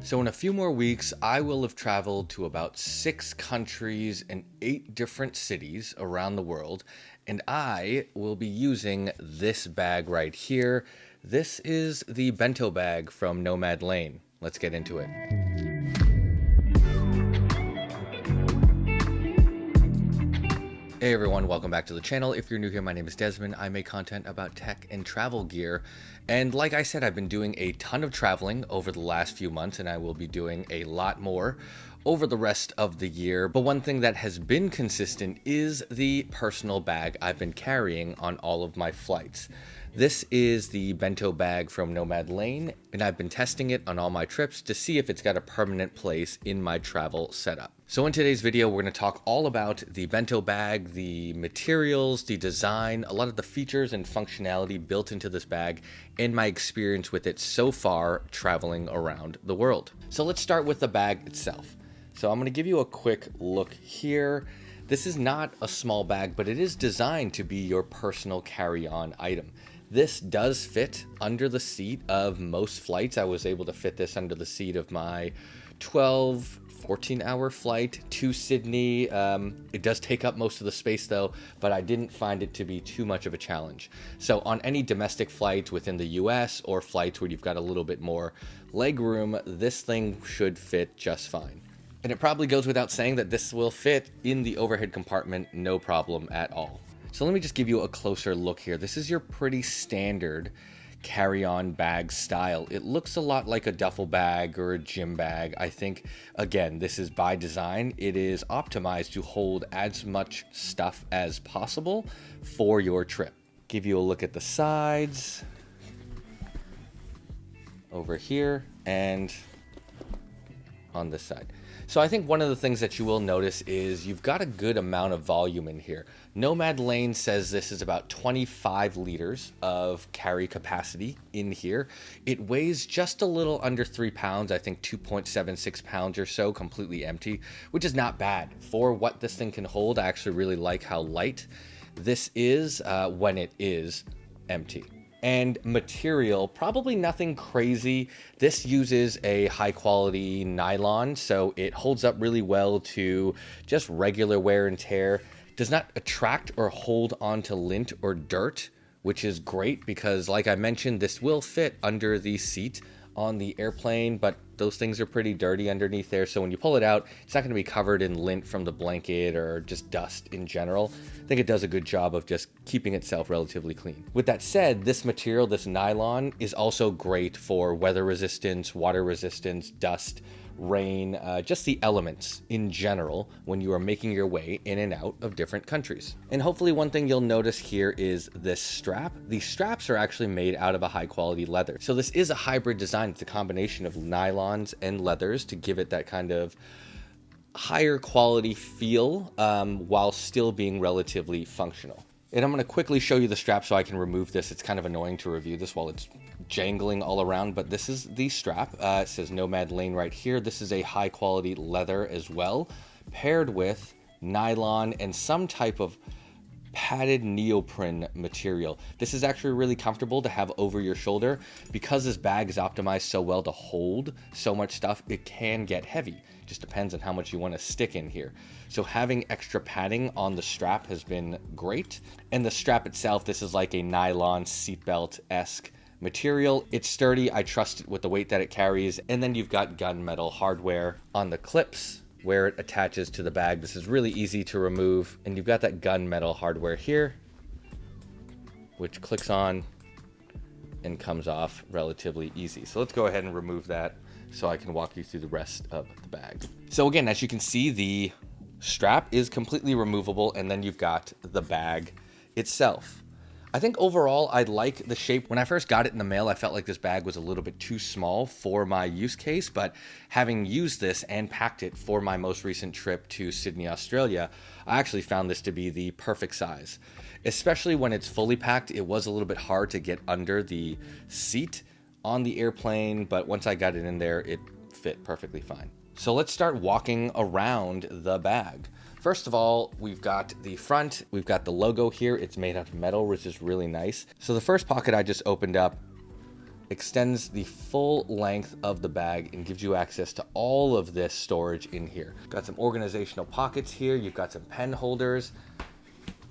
So in a few more weeks, I will have traveled to about 6 countries and 8 different cities around the world, and I will be using this bag right here. This is the bento bag from Nomad Lane. Let's get into it. Hey everyone, welcome back to the channel. If you're new here, my name is Desmond. I make content about tech and travel gear. And like I said, I've been doing a ton of traveling over the last few months, and I will be doing a lot more over the rest of the year. But one thing that has been consistent is the personal bag I've been carrying on all of my flights. This is the bento bag from Nomad Lane, and I've been testing it on all my trips to see if it's got a permanent place in my travel setup. So in today's video, we're going to talk all about the bento bag, the materials, the design, a lot of the features and functionality built into this bag, and my experience with it so far traveling around the world. So let's start with the bag itself. So I'm going to give you a quick look here. This is not a small bag, but it is designed to be your personal carry-on item. This does fit under the seat of most flights. I was able to fit this under the seat of my 14-hour flight to Sydney. It does take up most of the space though, but I didn't find it to be too much of a challenge. So on any domestic flight within the US or flights where you've got a little bit more leg room, this thing should fit just fine. And it probably goes without saying that this will fit in the overhead compartment, no problem at all. So let me just give you a closer look here. This is your pretty standard carry-on bag style. It looks a lot like a duffel bag or a gym bag. I think, again, this is by design. It is optimized to hold as much stuff as possible for your trip. Give you a look at the sides over here and on this side. So I think one of the things that you will notice is you've got a good amount of volume in here. Nomad Lane says this is about 25 liters of carry capacity in here. It weighs just a little under 3 pounds, I think 2.76 pounds or so, completely empty, which is not bad. For what this thing can hold, I actually really like how light this is when it is empty. And material, probably nothing crazy. This uses a high quality nylon, so it holds up really well to just regular wear and tear. Does not attract or hold onto lint or dirt, which is great because like I mentioned, this will fit under the seat on the airplane, but those things are pretty dirty underneath there. So when you pull it out, it's not going to be covered in lint from the blanket or just dust in general. I think it does a good job of just keeping itself relatively clean. With that said, this material, this nylon, is also great for weather resistance, water resistance, dust, rain, just the elements in general when you are making your way in and out of different countries. And hopefully one thing you'll notice here is this strap. These straps are actually made out of a high quality leather. So this is a hybrid design. It's a combination of nylons and leathers to give it that kind of higher quality feel while still being relatively functional. And I'm going to quickly show you the strap so I can remove this. It's kind of annoying to review this while it's jangling all around, but this is the strap. It says Nomad Lane right here. This is a high quality leather as well, paired with nylon and some type of padded neoprene material. This is actually really comfortable to have over your shoulder. Because this bag is optimized so well to hold so much stuff, it can get heavy. Just depends on how much you want to stick in here. So having extra padding on the strap has been great. And the strap itself, this is like a nylon seatbelt-esque material. It's sturdy. I trust it with the weight that it carries. And then you've got gunmetal hardware on the clips where it attaches to the bag. This is really easy to remove. And you've got that gunmetal hardware here, which clicks on and comes off relatively easy. So let's go ahead and remove that so I can walk you through the rest of the bag. So again, as you can see, the strap is completely removable, and then you've got the bag itself. I think overall I like the shape. When I first got it in the mail, I felt like this bag was a little bit too small for my use case, but having used this and packed it for my most recent trip to Sydney, Australia, I actually found this to be the perfect size. Especially when it's fully packed, it was a little bit hard to get under the seat on the airplane, but once I got it in there, it fit perfectly fine. So let's start walking around the bag. First of all, we've got the front, we've got the logo here. It's made out of metal, which is really nice. So the first pocket I just opened up extends the full length of the bag and gives you access to all of this storage in here. Got some organizational pockets here, you've got some pen holders,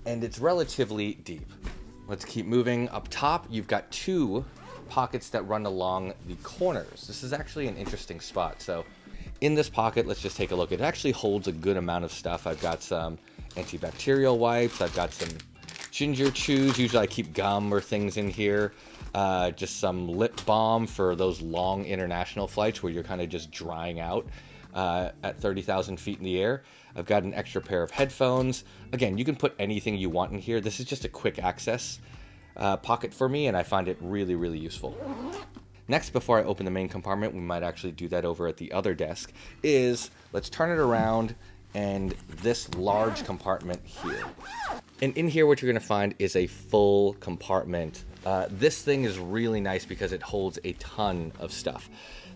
and it's relatively deep. Let's keep moving. Up top, you've got two pockets that run along the corners. This is actually an interesting spot. So in this pocket, let's just take a look. It actually holds a good amount of stuff. I've got some antibacterial wipes. I've got some ginger chews. Usually I keep gum or things in here. Just some lip balm for those long international flights where you're kind of just drying out at 30,000 feet in the air. I've got an extra pair of headphones. Again, you can put anything you want in here. This is just a quick access pocket for me, and I find it really, really useful. Next, before I open the main compartment, we might actually do that over at the other desk, is let's turn it around and this large compartment here. And in here, what you're gonna find is a full compartment. This thing is really nice because it holds a ton of stuff.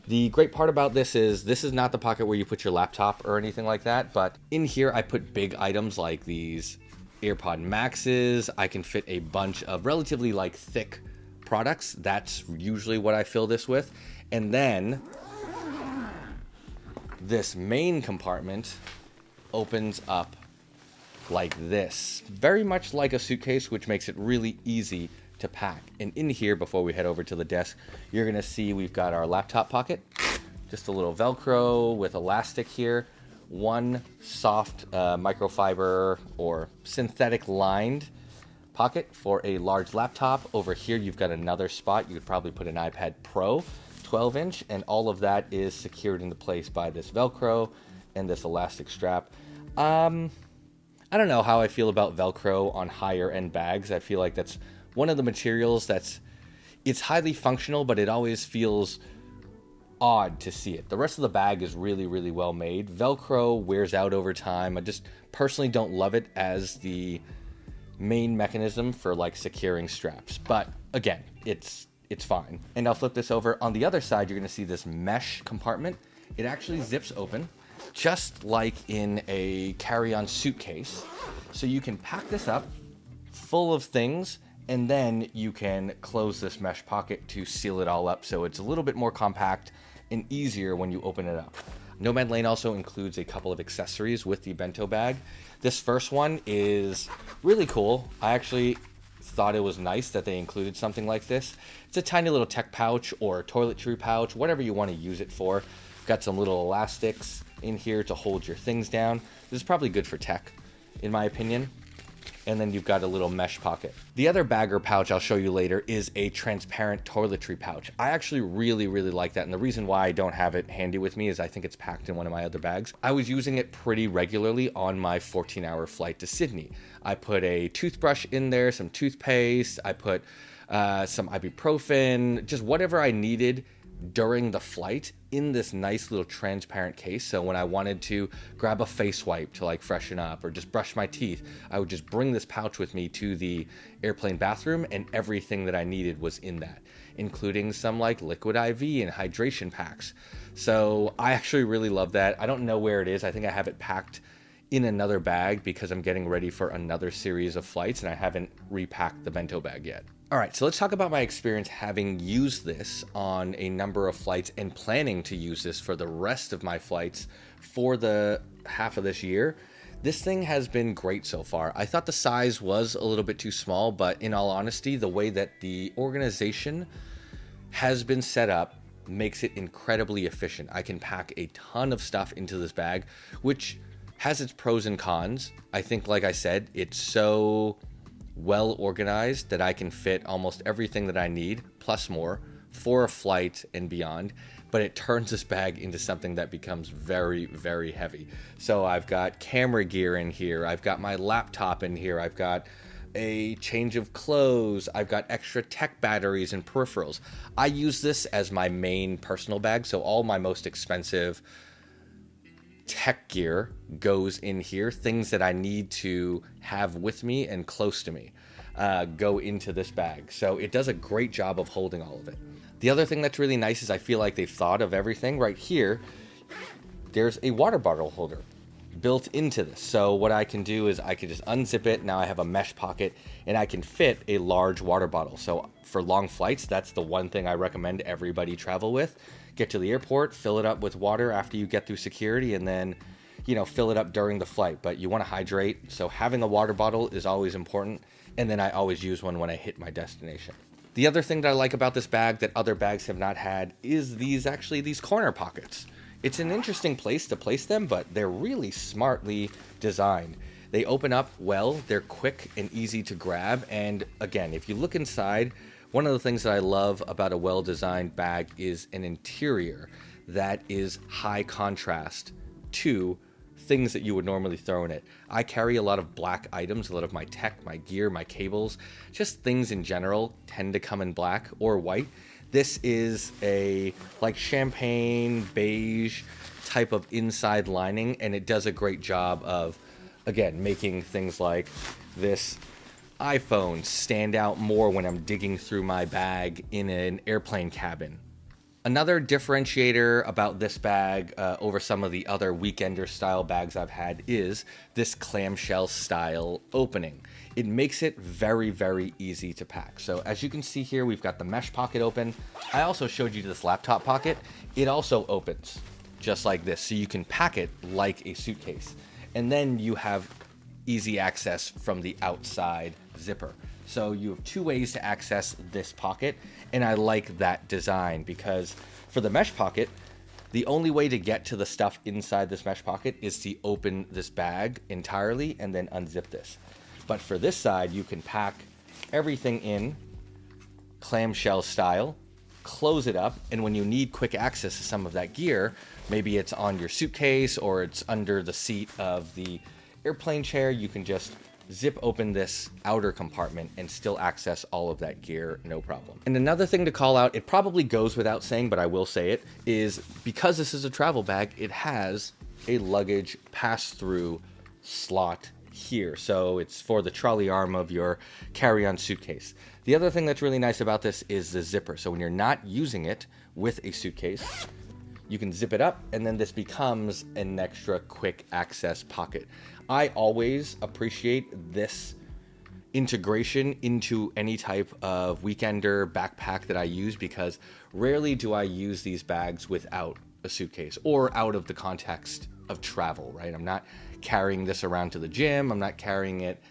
The great part about this is not the pocket where you put your laptop or anything like that, but in here I put big items like these AirPod Maxes. I can fit a bunch of relatively thick products. That's usually what I fill this with. And then this main compartment opens up like this, very much like a suitcase, which makes it really easy to pack. And in here, before we head over to the desk, you're gonna see we've got our laptop pocket, just a little Velcro with elastic here, one soft microfiber or synthetic lined pocket for a large laptop. Over here you've got another spot. You could probably put an iPad Pro 12-inch, and all of that is secured into place by this Velcro and this elastic strap. I don't know how I feel about Velcro on higher end bags. I feel like that's one of the materials it's highly functional, but it always feels odd to see it. The rest of the bag is really, really well made. Velcro wears out over time. I just personally don't love it as the main mechanism for securing straps, but again, it's fine. And I'll flip this over. On the other side, you're gonna see this mesh compartment. It actually zips open just like in a carry-on suitcase. So you can pack this up full of things, and then you can close this mesh pocket to seal it all up, so it's a little bit more compact and easier when you open it up. Nomad Lane also includes a couple of accessories with the bento bag. This first one is really cool. I actually thought it was nice that they included something like this. It's a tiny little tech pouch or toiletry pouch, whatever you want to use it for. Got some little elastics in here to hold your things down. This is probably good for tech, in my opinion. And then you've got a little mesh pocket. The other bag or pouch I'll show you later is a transparent toiletry pouch. I actually really, really like that. And the reason why I don't have it handy with me is I think it's packed in one of my other bags. I was using it pretty regularly on my 14-hour flight to Sydney. I put a toothbrush in there, some toothpaste, I put some ibuprofen, just whatever I needed during the flight in this nice little transparent case. So when I wanted to grab a face wipe to freshen up or just brush my teeth, I would just bring this pouch with me to the airplane bathroom, and everything that I needed was in that, including some liquid IV and hydration packs. So I actually really love that. I don't know where it is. I think I have it packed in another bag because I'm getting ready for another series of flights and I haven't repacked the bento bag yet. All right, so let's talk about my experience having used this on a number of flights and planning to use this for the rest of my flights for the half of this year. This thing has been great so far. I thought the size was a little bit too small, but in all honesty, the way that the organization has been set up makes it incredibly efficient. I can pack a ton of stuff into this bag, which has its pros and cons. I think, like I said, it's so well organized that I can fit almost everything that I need, plus more, for a flight and beyond. But it turns this bag into something that becomes very, very heavy. So I've got camera gear in here, I've got my laptop in here, I've got a change of clothes. I've got extra tech batteries and peripherals. I use this as my main personal bag, so all my most expensive tech gear goes in here. Things that I need to have with me and close to me go into this bag. So it does a great job of holding all of it. The other thing that's really nice is I feel like they've thought of everything. Right here, there's a water bottle holder built into this. So what I can do is I can just unzip it. Now I have a mesh pocket and I can fit a large water bottle. So for long flights, that's the one thing I recommend everybody travel with. Get to the airport, fill it up with water after you get through security, and then, you know, fill it up during the flight. But you want to hydrate, so having a water bottle is always important. And then I always use one when I hit my destination. The other thing that I like about this bag that other bags have not had is these corner pockets. It's an interesting place to place them, but they're really smartly designed. They open up well, they're quick and easy to grab, and again, if you look inside, one of the things that I love about a well-designed bag is an interior that is high contrast to things that you would normally throw in it. I carry a lot of black items, a lot of my tech, my gear, my cables, just things in general tend to come in black or white. This is a like champagne beige type of inside lining, and it does a great job of, again, making things like this iPhone stand out more when I'm digging through my bag in an airplane cabin. Another differentiator about this bag over some of the other weekender style bags I've had is this clamshell style opening. It makes it very, very easy to pack. So as you can see here, we've got the mesh pocket open. I also showed you this laptop pocket. It also opens just like this, so you can pack it like a suitcase. And then you have easy access from the outside zipper. So you have two ways to access this pocket, and I like that design because for the mesh pocket, the only way to get to the stuff inside this mesh pocket is to open this bag entirely and then unzip this. But for this side, you can pack everything in clamshell style, close it up, and when you need quick access to some of that gear, maybe it's on your suitcase or it's under the seat of the airplane chair, you can just zip open this outer compartment and still access all of that gear, no problem. And another thing to call out, it probably goes without saying, but I will say it, is because this is a travel bag, it has a luggage pass-through slot here. So it's for the trolley arm of your carry-on suitcase. The other thing that's really nice about this is the zipper. So when you're not using it with a suitcase, you can zip it up, and then this becomes an extra quick access pocket. I always appreciate this integration into any type of weekender backpack that I use, because rarely do I use these bags without a suitcase or out of the context of travel, right? I'm not carrying this around to the gym. I'm not carrying it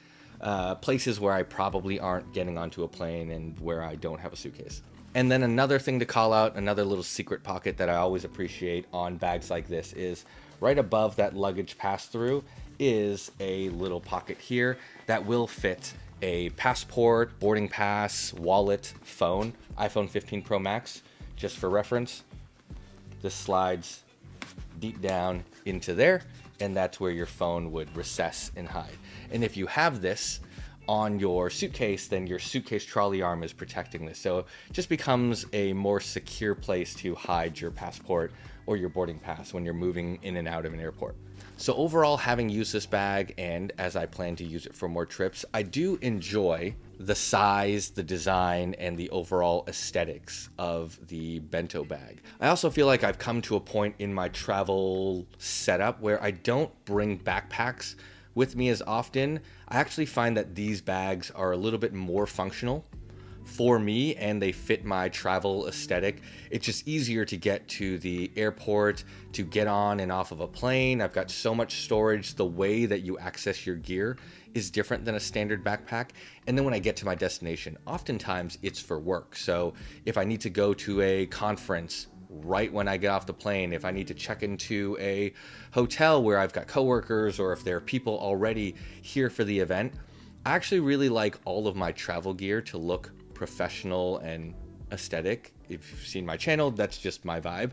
places where I probably aren't getting onto a plane and where I don't have a suitcase. And then another thing to call out, another little secret pocket that I always appreciate on bags like this is right above that luggage pass-through is a little pocket here that will fit a passport, boarding pass, wallet, phone, iPhone 15 Pro Max. Just for reference, this slides deep down into there, and that's where your phone would recess and hide. And if you have this on your suitcase, then your suitcase trolley arm is protecting this. So it just becomes a more secure place to hide your passport or your boarding pass when you're moving in and out of an airport. So overall, having used this bag, and as I plan to use it for more trips, I do enjoy the size, the design, and the overall aesthetics of the bento bag. I also feel like I've come to a point in my travel setup where I don't bring backpacks with me as often. I actually find that these bags are a little bit more functional for me, and they fit my travel aesthetic. It's just easier to get to the airport, to get on and off of a plane. I've got so much storage. The way that you access your gear is different than a standard backpack. And then when I get to my destination, oftentimes it's for work. So if I need to go to a conference right when I get off the plane, if I need to check into a hotel where I've got coworkers, or if there are people already here for the event, I actually really like all of my travel gear to look professional and aesthetic. If you've seen my channel, that's just my vibe.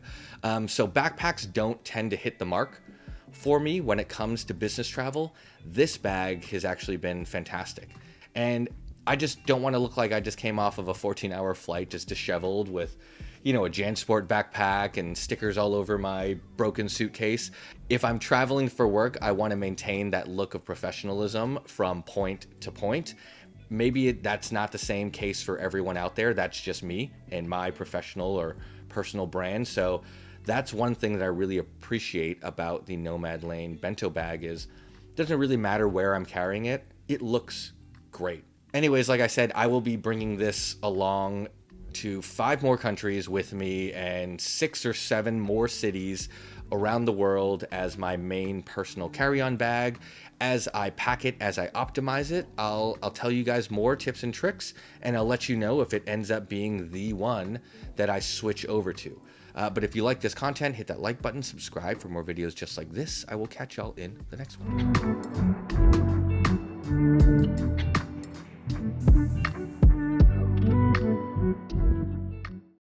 So backpacks don't tend to hit the mark for me when it comes to business travel. This bag has actually been fantastic. And I just don't want to look like I just came off of a 14-hour flight just disheveled with, a JanSport backpack and stickers all over my broken suitcase. If I'm traveling for work, I want to maintain that look of professionalism from point to point. Maybe that's not the same case for everyone out there. That's just me and my professional or personal brand. So that's one thing that I really appreciate about the Nomad Lane Bento Bag is it doesn't really matter where I'm carrying it. It looks great. Anyways, like I said, I will be bringing this along to 5 more countries with me and 6 or 7 more cities around the world as my main personal carry-on bag. As I pack it, as I optimize it, I'll tell you guys more tips and tricks, and I'll let you know if it ends up being the one that I switch over to. But if you like this content, hit that like button, subscribe for more videos just like this. I will catch y'all in the next one.